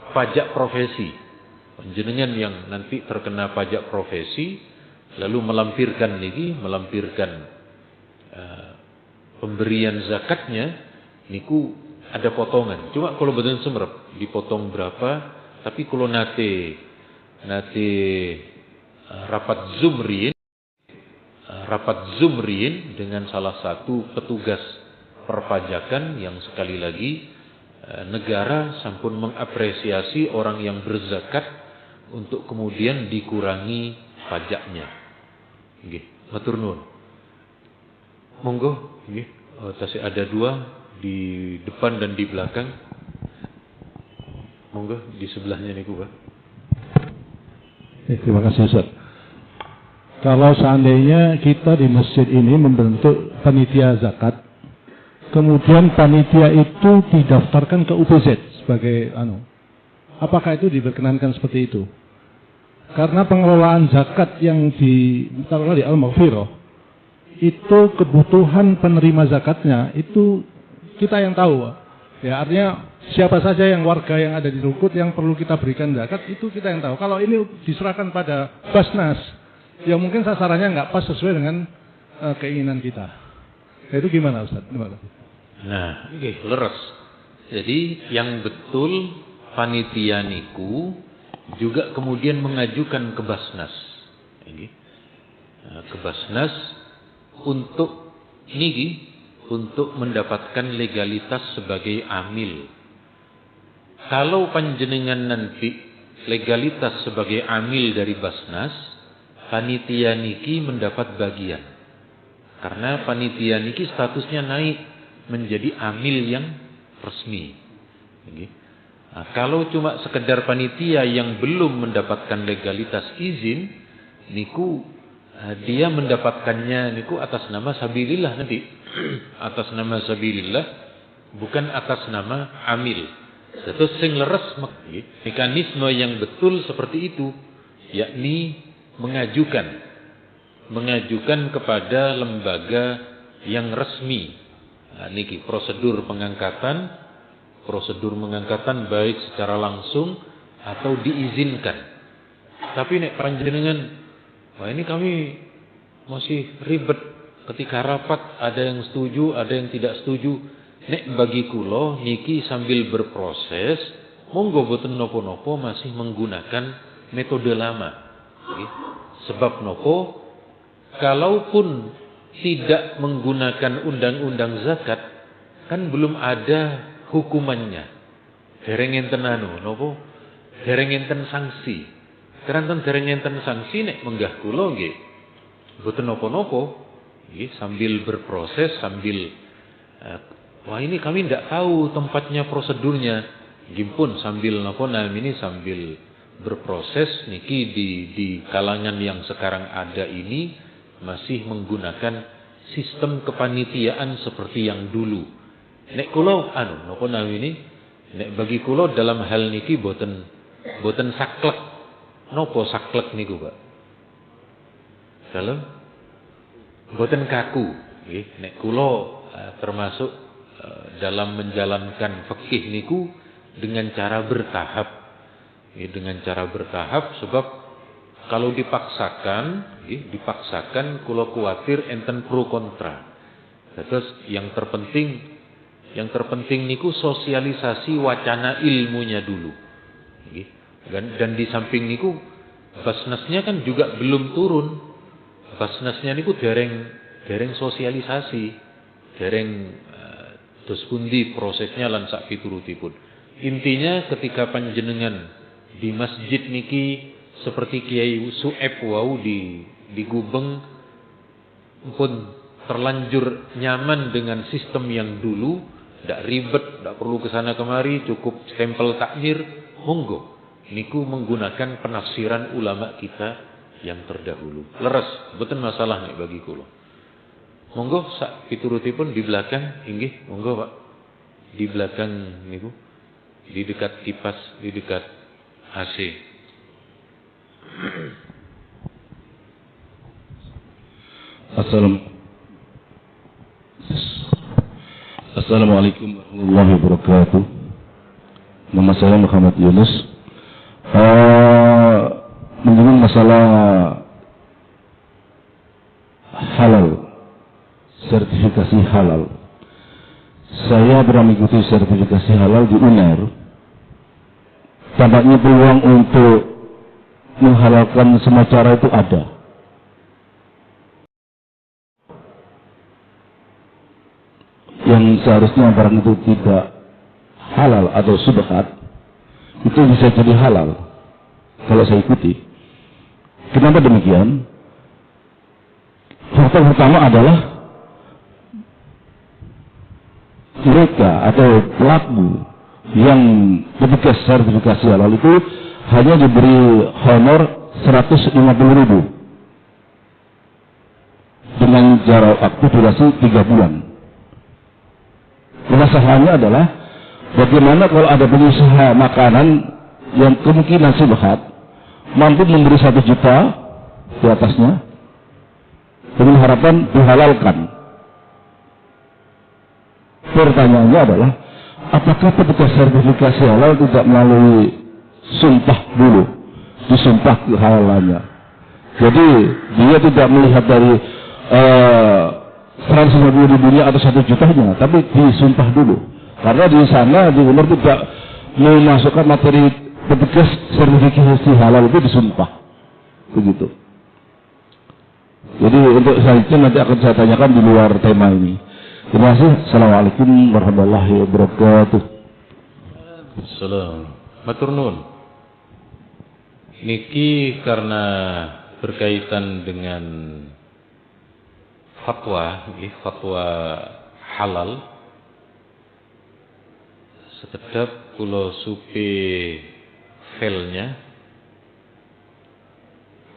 pajak profesi. Panjenengan yang nanti terkena pajak profesi, lalu melampirkan pemberian zakatnya, niku ada potongan. Cuma kalau betul semerep dipotong berapa, tapi kalau nate rapat zumrin dengan salah satu petugas perpajakan yang sekali lagi negara sampun mengapresiasi orang yang berzakat untuk kemudian dikurangi pajaknya. Nggih, matur nuwun. Monggo nggih, tasih ada 2 di depan dan di belakang. Monggo di sebelahnya niku, Pak. Terima kasih Ustaz. Kalau seandainya kita di masjid ini membentuk panitia zakat, kemudian panitia itu didaftarkan ke UPZ sebagai apakah itu diperkenankan seperti itu? Karena pengelolaan zakat yang di Al-Maghfirah itu kebutuhan penerima zakatnya itu kita yang tahu, Pak. Ya, artinya siapa saja yang warga yang ada di Rukut yang perlu kita berikan zakat itu kita yang tahu. Kalau ini diserahkan pada Basnas, ya mungkin sasarannya nggak pas sesuai dengan keinginan kita. Ya, itu gimana Ustaz? Nah, leres. Jadi yang betul panitia niku juga kemudian mengajukan ke Basnas. Ke Basnas untuk mendapatkan legalitas sebagai amil. Kalau panjenengan nanti legalitas sebagai amil dari Basnas, panitia niki mendapat bagian. Karena panitia niki statusnya naik menjadi amil yang resmi. Nah, kalau cuma sekedar panitia yang belum mendapatkan legalitas izin, niku dia mendapatkannya niku atas nama sabilillah nanti. Atas nama sabilillah, bukan atas nama amil. Terus sing leres mekanisme yang betul seperti itu, yakni mengajukan kepada lembaga yang resmi. Nah, niki prosedur pengangkatan baik secara langsung atau diizinkan. Tapi nek panjenengan, wah ini kami masih ribet ketika rapat, ada yang setuju, ada yang tidak setuju. Nek bagi kula niki sambil berproses, monggo boten nopo-nopo masih menggunakan metode lama. Sebab nopo, kalaupun tidak menggunakan undang-undang zakat, kan belum ada hukumannya. Dereng enten dereng enten sanksi. Keranten dereng enten sanksi nek menggah kula nggih boten napa-napa, nggih sambil berproses, sambil wah ini kami tidak tahu tempatnya, prosedurnya. Gimpun sambil sambil berproses niki di kalangan yang sekarang ada ini masih menggunakan sistem kepanitiaan seperti yang dulu. Nek kula nek bagi kula dalam hal niki boten saklek. Napa saklek niku, Pak? Dalam boten kaku, nggih. Nek kula termasuk dalam menjalankan fikih niku dengan cara bertahap. Dengan cara bertahap, sebab kalau dipaksakan kula kuwatir enten pro kontra. Terus yang terpenting niku sosialisasi wacana ilmunya dulu. Dan di samping niku Basnasnya kan juga belum turun. Basnasnya niku dereng sosialisasi, dereng terus pundi prosesnya lan sak piturutipun. Intinya ketika panjenengan di masjid niki seperti Kiai Su'eb wau di Gubeng pun terlanjur nyaman dengan sistem yang dulu, Tidak ribet, tidak perlu kesana kemari, cukup stempel takmir, monggo. Niku menggunakan penafsiran ulama kita yang terdahulu. Leres, betul masalah nih bagi kula. Monggo sak piturutipun di belakang, inggih, monggo Pak. Di belakang niku, di dekat kipas, di dekat AC. Assalamualaikum warahmatullahi wabarakatuh. Nama saya Muhammad Yunus. Menyinggung masalah halal, sertifikasi halal. Saya pernah mengikuti sertifikasi halal di UNER. Tampaknya peluang untuk menghalalkan semua cara itu ada. Yang seharusnya barang itu tidak halal atau subhat, itu bisa jadi halal kalau saya ikuti. Kenapa demikian? Faktor pertama adalah mereka atau pelaku yang petugas sertifikasi halal itu hanya diberi honor 150.000 dengan jarak waktu durasi 3 bulan. Masalahnya adalah bagaimana kalau ada pengusaha makanan yang kemungkinan subhat mampu memberi 1 juta di atasnya dengan harapan dihalalkan. Pertanyaannya adalah, apakah petugas sertifikasi halal tidak melalui sumpah dulu, disumpah kehalalannya? Jadi dia tidak melihat dari 150.000 atau 1 jutanya, tapi disumpah dulu. Karena di sana di UNER tidak memasukkan materi petugas sertifikasi halal itu disumpah, begitu. Jadi untuk selanjutnya nanti akan saya tanyakan di luar tema ini. Terima kasih. Assalamualaikum warahmatullahi wabarakatuh. Assalamualaikum. Matur nuwun. Niki karena berkaitan dengan fatwa halal, sekedap kula supe filenya.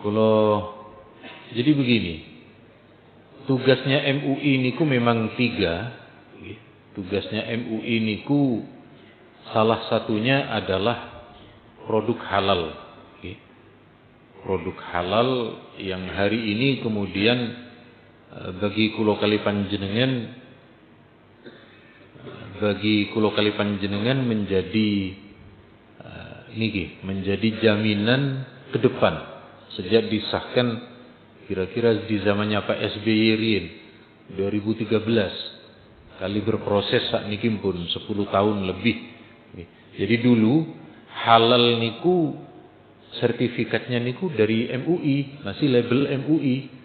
Kula jadi begini. Tugasnya MUI niku memang 3. Tugasnya MUI niku salah satunya adalah produk halal. Produk halal yang hari ini kemudian bagi kulo kali panjenengan menjadi menjadi jaminan ke depan sejak disahkan kira-kira di zamannya Pak SBY riyen 2013 kali berproses sak niki pun 10 tahun lebih. Jadi dulu halal niku sertifikatnya niku dari MUI, masih label MUI.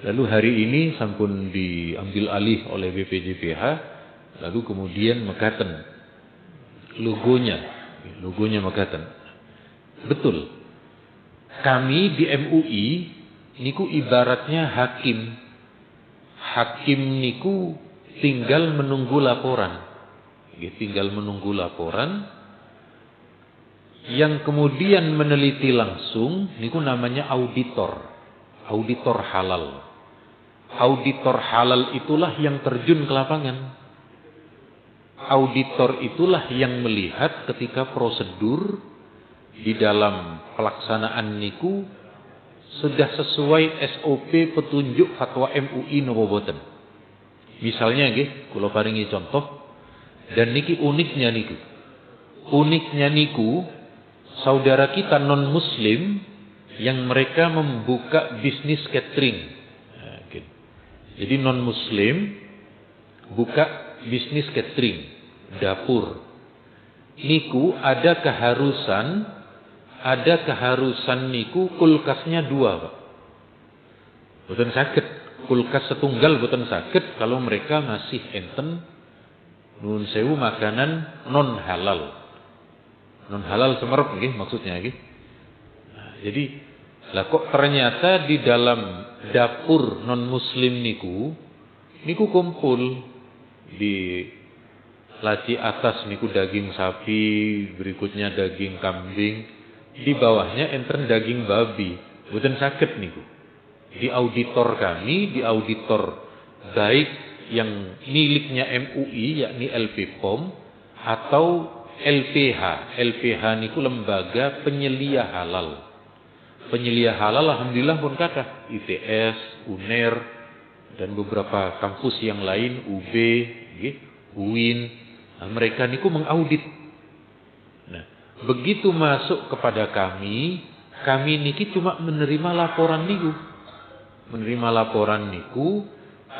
Lalu hari ini sampun diambil alih oleh BPJPH, lalu kemudian mekaten logonya mekaten. Betul. Kami di MUI niku ibaratnya hakim. Hakim niku tinggal menunggu laporan. Tinggal menunggu laporan yang kemudian meneliti langsung niku namanya auditor. Auditor halal. Auditor halal itulah yang terjun ke lapangan. Auditor itulah yang melihat ketika prosedur di dalam pelaksanaan niku sudah sesuai SOP petunjuk fatwa MUI napa boten. Misalnya nggih, kula paringi contoh dan niki uniknya niku. Uniknya niku saudara kita non muslim yang mereka membuka bisnis catering. Jadi non muslim buka bisnis catering, dapur. Niku ada keharusan niku kulkasnya 2, Pak. Boten saged, kulkas setunggal boten saged kalau mereka masih enten nuwun sewu makanan non halal. Non halal semerep nggih maksudnya nggih. Nah, jadi lah kok ternyata di dalam dapur non muslim niku kumpul di laci atas niku daging sapi, berikutnya daging kambing, di bawahnya enten daging babi. Mboten saged niku. Di auditor kami, di auditor baik yang miliknya MUI yakni LP POM atau LPH. LPH niku lembaga penyelia halal. Penyelia halal alhamdulillah pun kathah, ITS, UNER dan beberapa kampus yang lain, UB, UIN. Nah, mereka niku mengaudit. Nah, begitu masuk kepada kami niki cuma menerima laporan niku. Menerima laporan niku,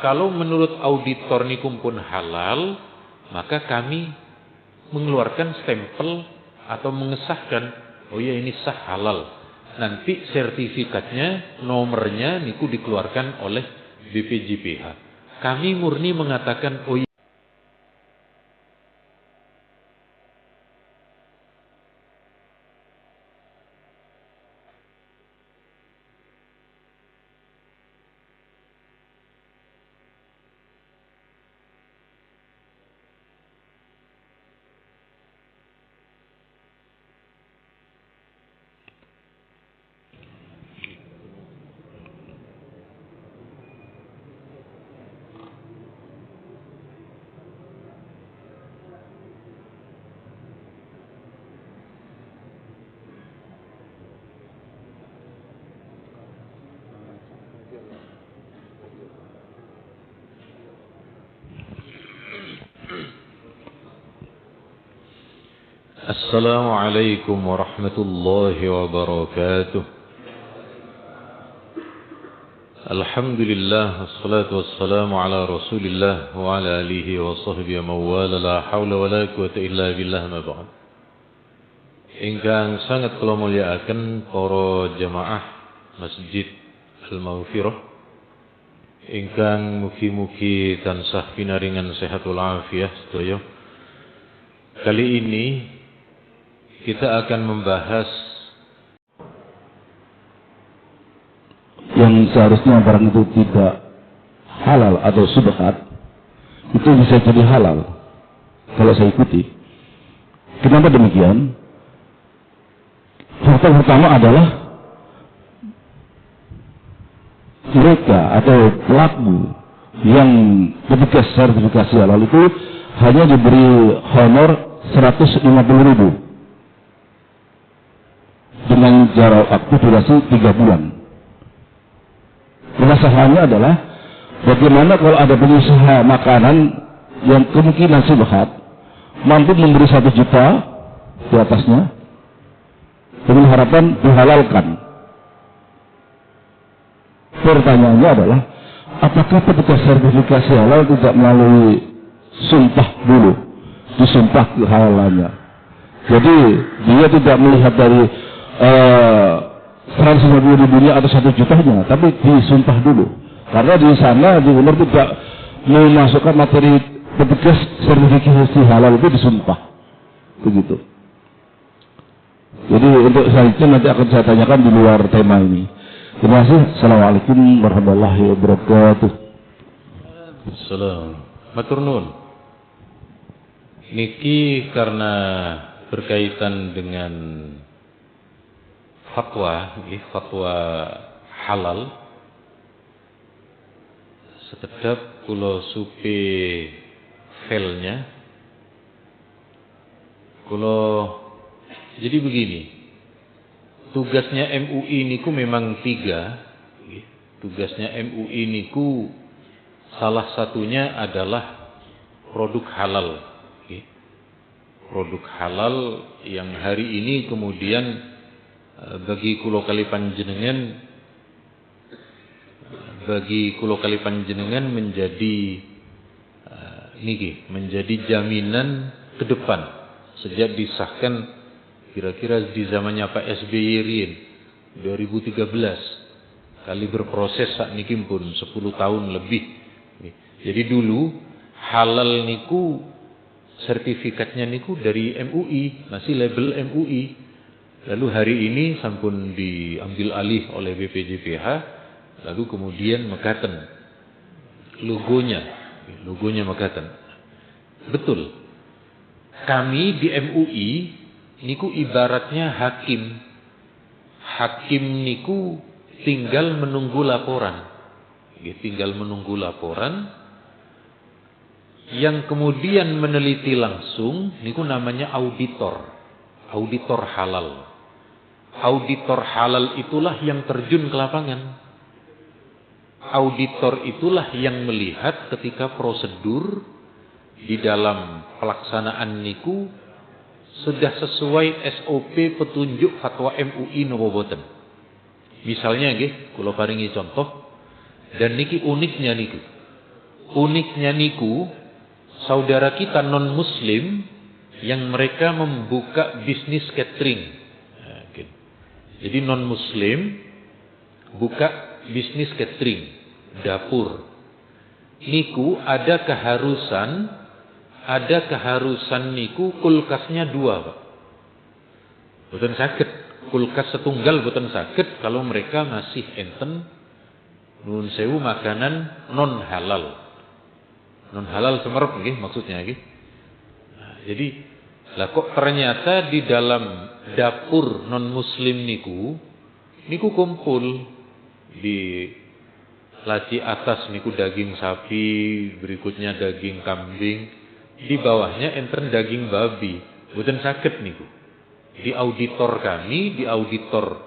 kalau menurut auditor niku pun halal, maka kami mengeluarkan stempel atau mengesahkan, oh ya ini sah halal. Nanti sertifikatnya, nomornya niku dikeluarkan oleh BPJPH. Kami murni mengatakan, oh ya. Assalamualaikum warahmatullahi wabarakatuh. Alhamdulillah wassalatu wassalamu ala Rasulillah wa ala alihi wa sahbihi mawala la haula wa la quwata illa billah ma ba'd. Ingkang sangat kula mulyakaken para jamaah Masjid Al-Maghfirah ingkang mugi-mugi tansah pinaringan sehatul afiah sedaya. Kali ini kita akan membahas yang seharusnya barang itu tidak halal atau subhat, itu bisa jadi halal kalau saya ikuti. Kenapa demikian? Faktor pertama adalah mereka atau pelaku yang petugas sertifikasi halal itu hanya diberi honor 150.000 dengan jarak waktu durasi 3 bulan. Permasalahannya adalah bagaimana kalau ada pengusaha makanan yang kemungkinan subhat mampu memberi 1 juta di atasnya dengan harapan dihalalkan. Pertanyaannya adalah apakah petugas sertifikasi halal tidak melalui sumpah dulu, disumpah kehalalannya. Jadi dia tidak melihat dari 150.000 atau 1 jutanya, tapi disumpah dulu. Karena di sana di UNER tidak memasukkan materi petugas sertifikasi halal itu disumpah. Begitu. Jadi untuk selanjutnya nanti akan saya tanyakan di luar tema ini. Terima kasih. Assalamualaikum warahmatullahi wabarakatuh. Assalamualaikum. Matur nuwun. Niki karena berkaitan dengan fatwa halal, sekedap kula supe filenya. Jadi begini, tugasnya MUI niku memang 3. Tugasnya MUI niku salah satunya adalah produk halal. Produk halal yang hari ini kemudian bagi kulo kali panjenengan menjadi menjadi jaminan ke depan sejak disahkan kira-kira di zamannya Pak SBY riyen 2013 kali berproses sak niki pun 10 tahun lebih. Jadi dulu halal niku sertifikatnya niku dari MUI, masih label MUI. Lalu hari ini sampun diambil alih oleh BPJPH, lalu kemudian mekaten logonya mekaten. Betul. kami di MUI niku ibaratnya hakim. Hakim niku tinggal menunggu laporan. Tinggal menunggu laporan yang kemudian meneliti langsung niku namanya auditor. Auditor halal. Auditor halal itulah yang terjun ke lapangan. Auditor itulah yang melihat ketika prosedur di dalam pelaksanaan niku sudah sesuai SOP petunjuk fatwa MUI napa boten. Misalnya nggih, kula paringi contoh dan niki uniknya niku. Uniknya niku saudara kita non muslim yang mereka membuka bisnis catering. Jadi non muslim buka bisnis catering, dapur. Niku ada keharusan niku kulkasnya 2, Pak. Boten saged, kulkas setunggal boten saged kalau mereka masih enten nuwun sewu makanan non halal. Non halal semerep nggih maksudnya nggih. Nah, jadi lah kok ternyata di dalam dapur non muslim niku kumpul di laci atas niku daging sapi, berikutnya daging kambing, di bawahnya enten daging babi. Boten saged niku. Di auditor kami, di auditor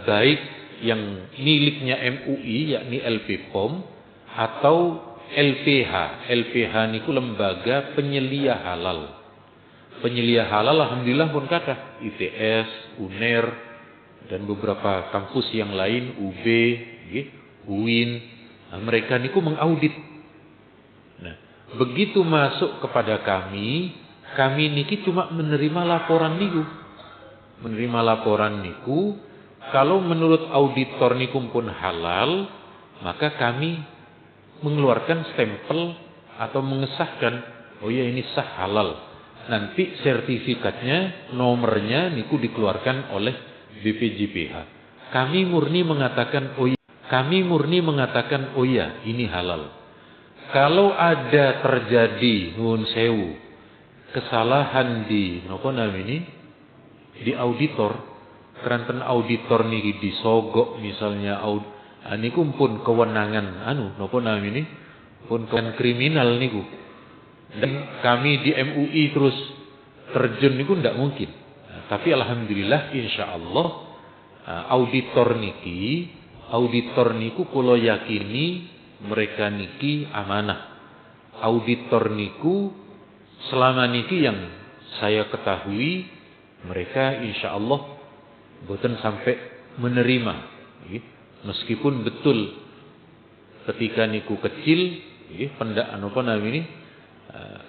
baik yang miliknya MUI yakni LPPOM atau LPH. LPH niku lembaga penyelia halal. Penyelia halal alhamdulillah pun kathah, ITS, UNER dan beberapa kampus yang lain, UB, UIN. Nah, mereka niku mengaudit. Nah, begitu masuk kepada kami niki cuma menerima laporan niku. Menerima laporan niku, kalau menurut auditor niku pun halal, maka kami mengeluarkan stempel atau mengesahkan, oh ya ini sah halal. Nanti sertifikatnya, nomornya niku dikeluarkan oleh BPJPH. Kami murni mengatakan oh ya, ini halal. Kalau ada terjadi nuwun sewu kesalahan di di auditor, keranten auditor niki disogok misalnya niku pun kewenangan pun kewenangan kriminal niku. Dan kami di MUI terus terjun niku ndak mungkin. Nah, tapi alhamdulillah insyaallah auditor niku kula yakini mereka niki amanah. Auditor niku selama niki yang saya ketahui mereka insyaallah boten sampai menerima. Meskipun betul ketika niku kecil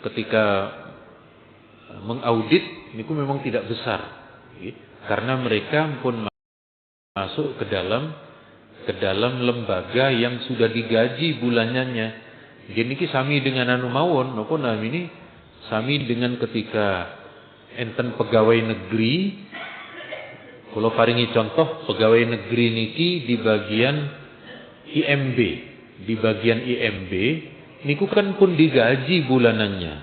ketika mengaudit niku memang tidak besar, karena mereka pun masuk ke dalam lembaga yang sudah digaji bulanannya. Jadi niki sami dengan sami dengan ketika enten pegawai negeri. Kalau paringi contoh pegawai negeri niki di bagian IMB, niku kan pun digaji bulanannya.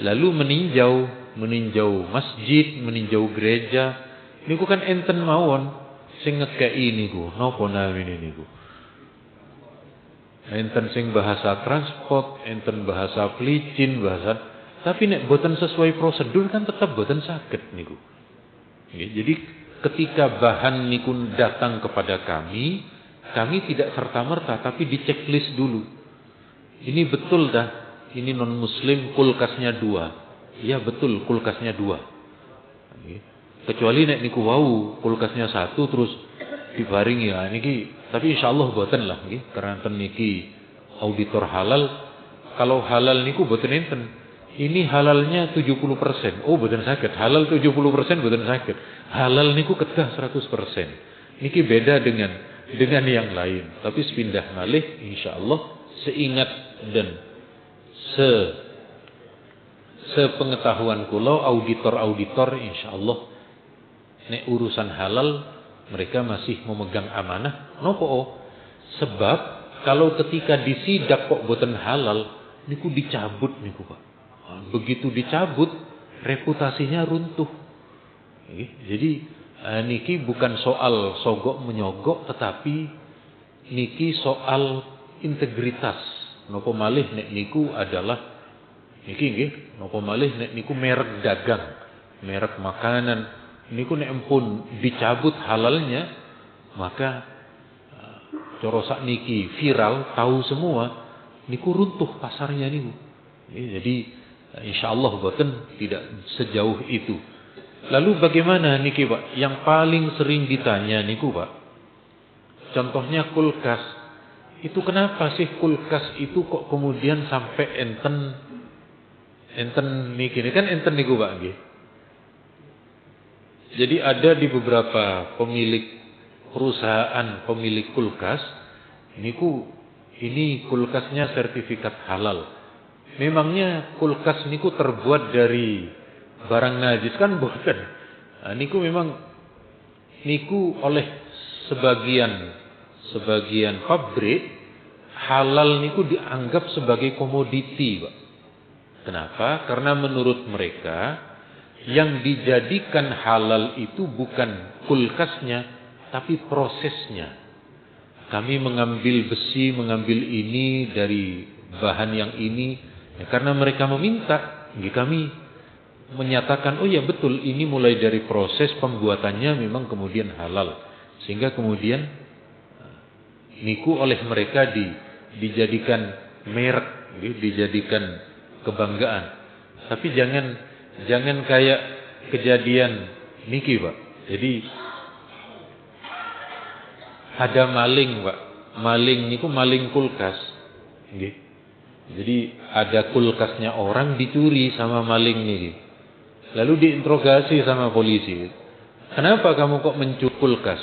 Lalu meninjau masjid, meninjau gereja, niku kan enten mawon sing ngekei niku, napa namine niku. Enten sing bahasa transport, enten bahasa pelicin, tapi nek boten sesuai prosedur kan tetap boten saged niku. Jadi ketika bahan niku datang kepada kami tidak serta-merta tapi diceklis dulu. Ini betul dah, ini non muslim kulkasnya 2. Iya betul kulkasnya 2. Kecuali nek niku wau kulkasnya 1 terus dibaring ya niki, tapi insyaallah boten lah nggih, karena niki auditor halal. Kalau halal niku boten enten. Ini halalnya 70%. Oh boten saged. Halal 70% boten saged. Halal niku kedah 100%. Niki beda dengan yang lain. Tapi sepindah malih insyaallah seingat dan sepengetahuan kula auditor insyaallah nek urusan halal mereka masih memegang amanah. Nopo? Sebab kalau ketika disidak kok boten halal niku dicabut niku Pak. Begitu dicabut reputasinya runtuh. Jadi niki bukan soal sogok menyogok, tetapi niki soal integritas. Napa malih nek niku adalah niki nggih, napa malih nek niku merek dagang, merek makanan, niku nek empun dicabut halalnya, maka cara sakniki viral, tahu semua, niku runtuh pasarnya niku. Jadi insyaallah boten tidak sejauh itu. Lalu bagaimana niki Pak? Yang paling sering ditanya niku Pak, contohnya kulkas. Itu kenapa sih kulkas itu kok kemudian sampai enten niki, ini kan enten niku Pak nggih. Jadi ada di beberapa pemilik perusahaan pemilik kulkas niku, ini kulkasnya sertifikat halal. Memangnya kulkas niku terbuat dari barang najis kan bukan. Nah, niku memang niku oleh sebagian pabrik halal niku dianggap sebagai komoditi, Pak. Kenapa? Karena menurut mereka yang dijadikan halal itu bukan kulkasnya, tapi prosesnya. Kami mengambil besi, mengambil ini dari bahan yang ini, ya, karena mereka meminta, kami menyatakan, oh ya betul, ini mulai dari proses pembuatannya memang kemudian halal, sehingga kemudian niku oleh mereka dijadikan merek, dijadikan kebanggaan. Tapi jangan kayak kejadian niki Pak. Jadi ada maling Pak, maling niku maling kulkas, nggih. Jadi ada kulkasnya orang dicuri sama maling niki. Lalu diinterogasi sama polisi. Kenapa kamu kok mencuri kulkas?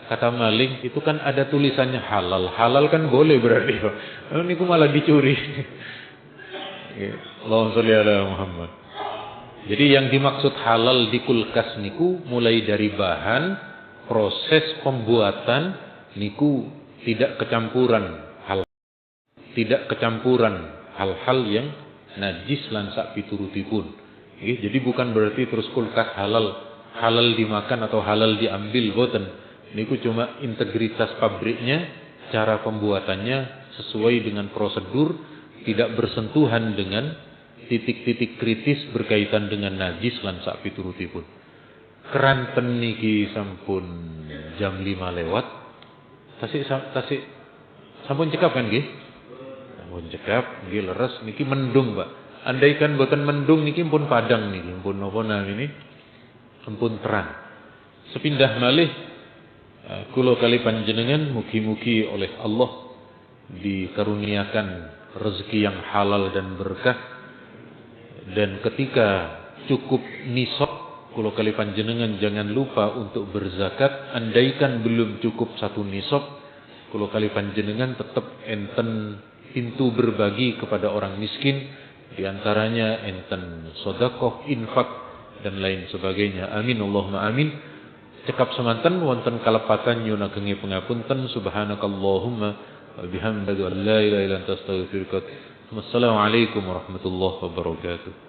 Kata maling, itu kan ada tulisannya halal. Halal kan boleh berarti Pak. Lalu niku malah dicuri. Allahumma sholli ala Muhammad. Jadi yang dimaksud halal di kulkas niku mulai dari bahan, proses pembuatan niku tidak kecampuran hal-hal yang najis lan sak piturutipun. Jadi bukan berarti terus kulkas halal dimakan atau halal diambil, boten. Niku cuma integritas pabriknya, cara pembuatannya sesuai dengan prosedur, tidak bersentuhan dengan titik-titik kritis berkaitan dengan najis lan sak piturutipun. Keranten niki sampun jam 5 lewat. Tasik sampun cekap kan nggih? Sampun cekap, nggih leres niki mendung, Pak. Andaikan boten mendung niki pun padang niki, pun napa namine? Pun terang. Sepindah malih kula kali panjenengan mugi-mugi oleh Allah dikaruniakan rezeki yang halal dan berkah, dan ketika cukup nisab kula kali panjenengan jangan lupa untuk berzakat. Andaikan belum cukup 1 nisab, kula kali panjenengan tetap enten pintu berbagi kepada orang miskin, di antaranya enten sedekah, infak dan lain sebagainya. Amin Allahumma amin. Cekap semanten wonten kalepatan nyuwun ageng pangapunten. Subhanakallahumma wa bihamdika la ilaha illa anta astaghfiruka wa atubu ilaik. Wassalamualaikum warahmatullahi wabarakatuh.